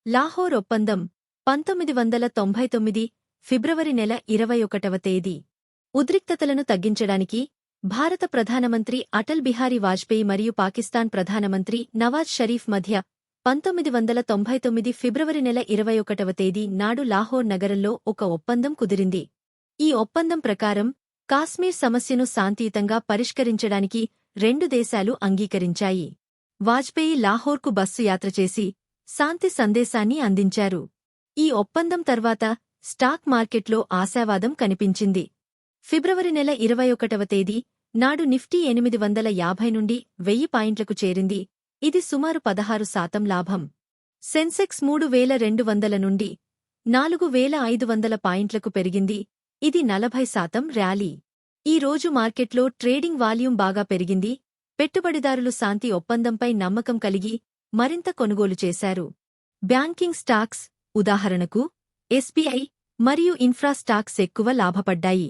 లాహోర్ ఒప్పందం 1999 ఫిబ్రవరి నెల 21వ తేదీ. ఉద్రిక్తతలను తగ్గించడానికి భారత ప్రధానమంత్రి అటల్ బిహారీ వాజ్పేయి మరియు పాకిస్తాన్ ప్రధానమంత్రి నవాజ్ షరీఫ్ మధ్య 1999 ఫిబ్రవరి నెల 21వ తేదీ నాడు లాహోర్ నగరంలో ఒక ఒప్పందం కుదిరింది. ఈ ఒప్పందం ప్రకారం కాశ్మీర్ సమస్యను శాంతియుతంగా పరిష్కరించడానికి రెండు దేశాలు అంగీకరించాయి. వాజ్పేయి లాహోర్కు బస్సు యాత్ర చేసి శాంతి సందేశాన్ని అందించారు. ఈ ఒప్పందం తర్వాత స్టాక్ మార్కెట్లో ఆశావాదం కనిపించింది. ఫిబ్రవరి నెల 21వ తేదీ నాడు నిఫ్టీ 850 నుండి 1000 పాయింట్లకు చేరింది. ఇది సుమారు 16% లాభం. సెన్సెక్స్ 3200 నుండి 4500 పాయింట్లకు పెరిగింది. ఇది 40% ర్యాలీ. ఈ రోజు మార్కెట్లో ట్రేడింగ్ వాల్యూమ్ బాగా పెరిగింది. పెట్టుబడిదారులు శాంతి ఒప్పందంపై నమ్మకం కలిగి మరింత కొనుగోలు చేశారు. బ్యాంకింగ్ స్టాక్స్, ఉదాహరణకు ఎస్బీఐ మరియు ఇన్ఫ్రా స్టాక్స్ ఎక్కువ లాభపడ్డాయి.